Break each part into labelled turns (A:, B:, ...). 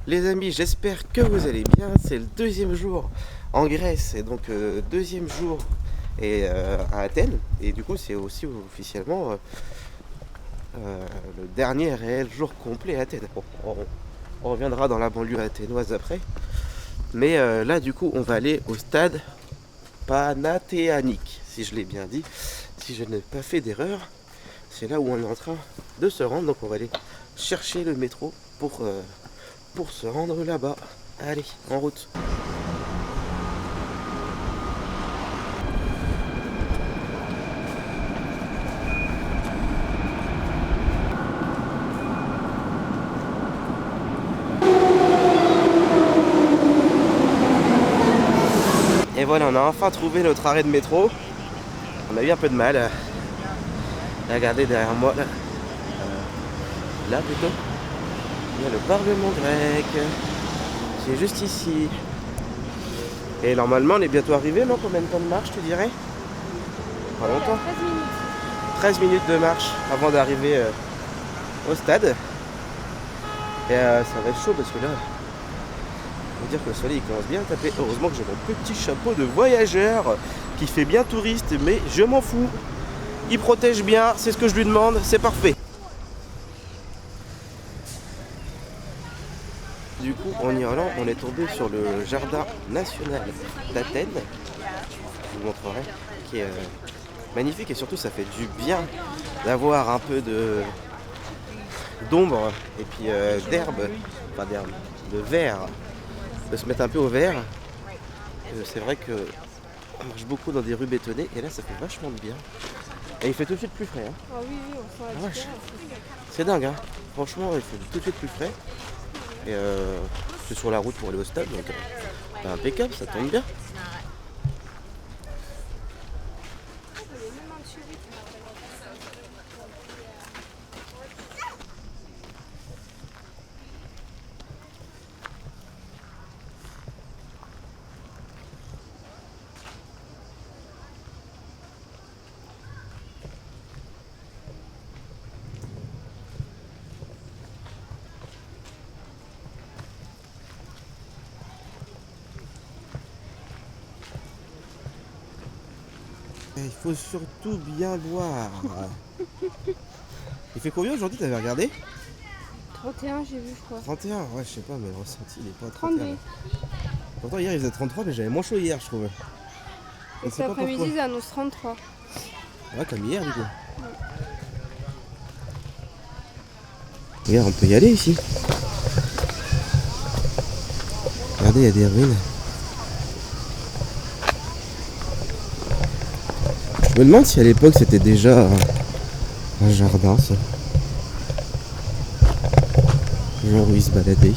A: Les amis, j'espère que vous allez bien. C'est le deuxième jour en Grèce et donc deuxième jour à Athènes. Et du coup, c'est aussi officiellement le dernier réel jour complet à Athènes. Bon, on reviendra dans la banlieue athénoise après. Mais là, du coup, on va aller au stade Panathéanique, si je l'ai bien dit. Si je n'ai pas fait d'erreur, c'est là où on est en train de se rendre. Donc on va aller chercher le métro pour se rendre là-bas. Allez, en route. Et voilà, on a enfin trouvé notre arrêt de métro. On a eu un peu de mal. Regardez derrière moi, là plutôt, il y a le Parlement grec, qui est juste ici. Et normalement, on est bientôt arrivé, non? Combien de temps de marche, tu dirais? Pas longtemps.
B: 13 minutes.
A: 13 minutes de marche avant d'arriver au stade. Et ça va être chaud parce que là, on va dire que le soleil commence bien à taper. Heureusement que j'ai mon petit chapeau de voyageur qui fait bien touriste, mais je m'en fous. Il protège bien, c'est ce que je lui demande, c'est parfait. Du coup, en y allant, on est tombé sur le jardin national d'Athènes. Je vous montrerai, qui est magnifique et surtout ça fait du bien d'avoir un peu d'ombre et puis d'herbe, enfin d'herbe, de vert, de se mettre un peu au vert. C'est vrai que on marche beaucoup dans des rues bétonnées et là ça fait vachement de bien. Et il fait tout de suite plus frais. Hein.
B: Ah oui, on sent la différence.
A: C'est dingue, hein. Franchement, il fait tout de suite plus frais. Et c'est sur la route pour aller au stade, donc impeccable, ça tombe bien. Il faut surtout bien boire. Il fait combien aujourd'hui, t'avais regardé?
B: 31, j'ai vu, je crois.
A: 31, ouais, je sais pas, mais le ressenti il est pas
B: 32.
A: 31. Pourtant hier il faisait 33, mais j'avais moins chaud hier, je trouve.
B: Et cet après-midi, ils annoncent 33.
A: Ouais, comme hier du coup. Regarde, on peut y aller ici. Regardez, il y a des ruines. Je me demande si à l'époque c'était déjà un jardin, ça. Genre où ils se baladaient.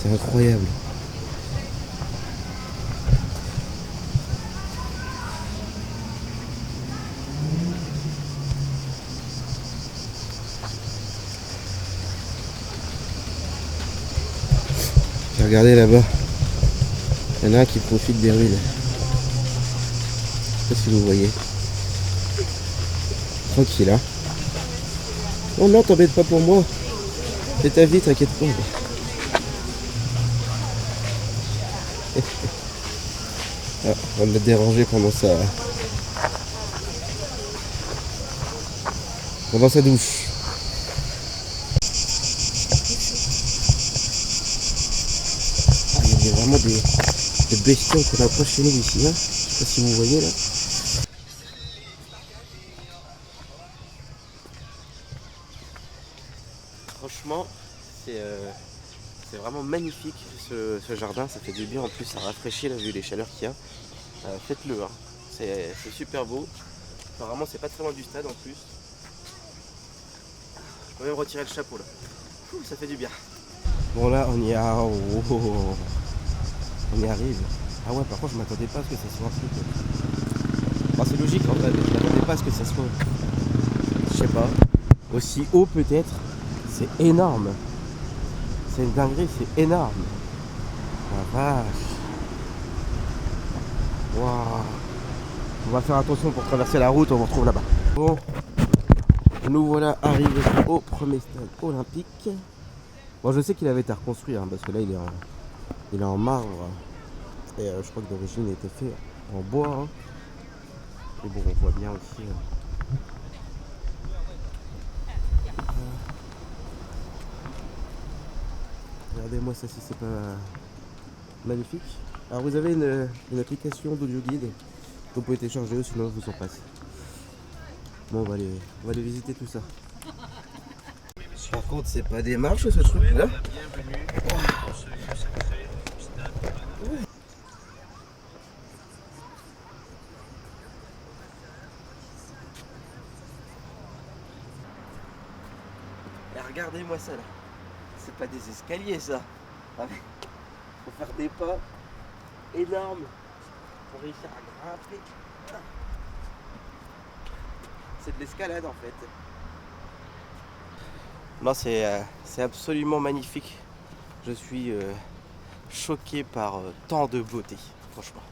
A: C'est incroyable. Regardez là-bas. Il y en a un qui profite des ruines. Je sais pas si vous voyez. Tranquille, hein. Oh non, t'embête pas pour moi. C'est ta vie, t'inquiète pas. Ah, on va me déranger pendant sa douche. Ah, il y a vraiment des bestioles qu'on approche chez nous ici, hein. Je sais pas si vous voyez là. Franchement, c'est vraiment magnifique ce jardin, ça fait du bien en plus, ça rafraîchit là, vu les chaleurs qu'il y a. Faites-le, hein. C'est super beau. Apparemment c'est pas très loin du stade en plus. Je peux même retirer le chapeau là. Ouh, ça fait du bien. Bon là on y a. On y arrive. Ah ouais, par contre je m'attendais pas à ce que ça soit un truc. Enfin, c'est logique en vrai, mais je m'attendais pas à ce que ça soit. Je sais pas. Aussi haut peut-être. C'est énorme. C'est une dinguerie, c'est énorme. La vache. Waouh. On va faire attention pour traverser la route, on vous retrouve là-bas. Bon. Nous voilà arrivés au premier stade olympique. Bon, je sais qu'il avait été reconstruit hein, parce que là il est en marbre. Et je crois que d'origine il était fait en bois. Hein. Et bon, on voit bien aussi. Regardez-moi ça si c'est pas magnifique. Alors vous avez une application d'audio guide que vous pouvez télécharger ou sinon je vous en passe. Bon, on va aller visiter tout ça. Par contre, c'est pas des marches ce truc là. Et regardez-moi ça là. C'est pas des escaliers ça. Faut faire des pas énormes pour réussir à grimper. C'est de l'escalade en fait. Non, c'est absolument magnifique. Je suis choqué par tant de beauté, franchement.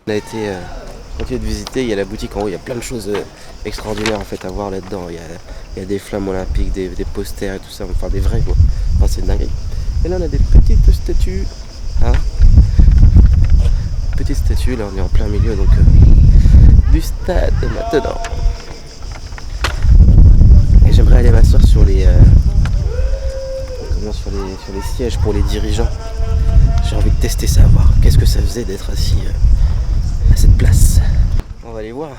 A: On a été continué de visiter, il y a la boutique en haut, il y a plein de choses extraordinaires en fait à voir là-dedans. Il y a des flammes olympiques, des posters et tout ça, enfin des vrais quoi. Enfin c'est dingue. Et là on a des petites statues. Hein, petites statues, là on est en plein milieu donc du stade maintenant. Et j'aimerais aller m'asseoir sur les sur les sièges pour les dirigeants. J'ai envie de tester ça, voir qu'est-ce que ça faisait d'être assis à cette place. On va aller voir.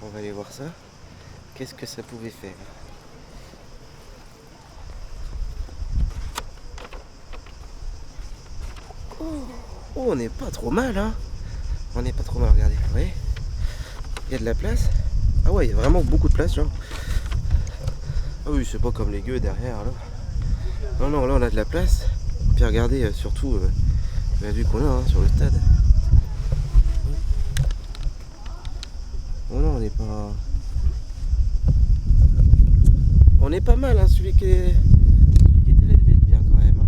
A: On va aller voir ça. Qu'est-ce que ça pouvait faire? Oh, on n'est pas trop mal, hein. On n'est pas trop mal, regardez. Vous voyez? Il y a de la place. Ah ouais, il y a vraiment beaucoup de place, genre. Ah oui, c'est pas comme les gueux derrière, là. Non, non, là on a de la place. Puis regardez, surtout, la vue qu'on a hein, sur le stade. Oh non, on n'est pas... On est pas mal, hein, celui qui était là, il devait être bien quand même. Hein.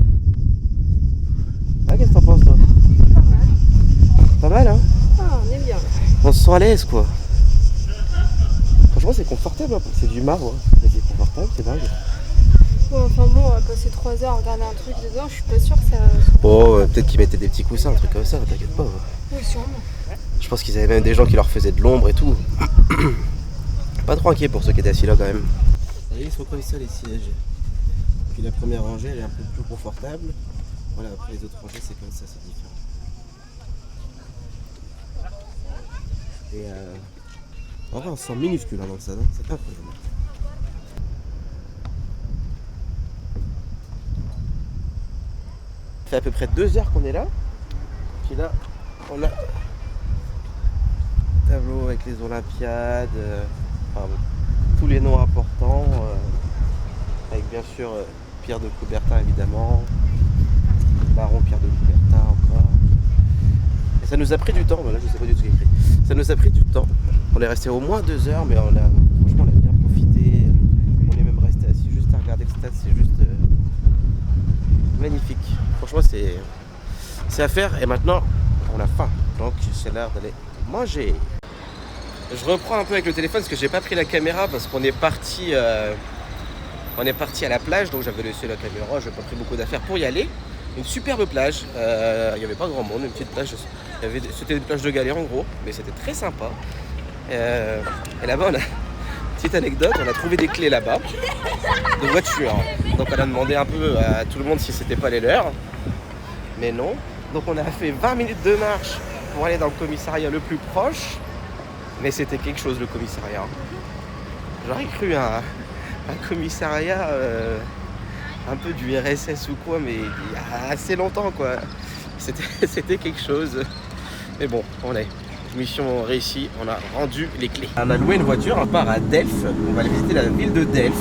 A: Ah, qu'est-ce que t'en penses, toi?
B: Pas mal.
A: Pas mal, hein?
B: Ah, on est bien.
A: On se sent à l'aise, quoi. Franchement, c'est confortable, hein. C'est du marbre. Hein. Mais c'est confortable, c'est dingue.
B: Bon, enfin bon, on va passer 3 heures à regarder un truc dedans, je suis pas sûre que ça...
A: Oh, peut-être qu'ils mettaient des petits coussins, un truc comme ça, t'inquiète pas.
B: Oui, sûrement.
A: Je pense qu'ils avaient même des gens qui leur faisaient de l'ombre et tout. Pas trop inquiet pour ceux qui étaient assis là quand même. Vous voyez, ils sont comme ça les sièges. Puis la première rangée elle est un peu plus confortable. Voilà, après les autres rangées c'est comme ça, c'est différent. Et en vrai on se sent minuscule hein, dans le stade, hein. C'est incroyable. Ça fait à peu près 2 heures qu'on est là. Puis là, on a tableau avec les Olympiades, enfin, tous les noms importants, avec bien sûr Pierre de Coubertin évidemment, Baron Pierre de Coubertin encore. Et ça nous a pris du temps, voilà, je sais pas du tout ce qu'il y a écrit. Ça nous a pris du temps. On est resté au moins 2 heures, mais franchement on a bien profité. On est même resté assis juste à regarder le stade, c'est juste magnifique. Franchement, c'est à faire. Et maintenant, on a faim. Donc, c'est l'heure d'aller manger. Je reprends un peu avec le téléphone parce que j'ai pas pris la caméra parce qu'on est parti à la plage. Donc, j'avais laissé la caméra. J'ai pas pris beaucoup d'affaires pour y aller. Une superbe plage. Il n'y avait pas grand monde. Une petite plage. C'était une plage de galets en gros. Mais c'était très sympa. Et là-bas, on a... Petite anecdote, on a trouvé des clés là-bas, de voiture. Donc on a demandé un peu à tout le monde si c'était pas les leurs. Mais non. Donc on a fait 20 minutes de marche pour aller dans le commissariat le plus proche. Mais c'était quelque chose le commissariat. J'aurais cru un commissariat un peu du RSS ou quoi, mais il y a assez longtemps quoi. C'était quelque chose. Mais bon, on est. Mission réussie, on a rendu les clés. On a loué une voiture, on part à Delft, on va aller visiter la ville de Delft.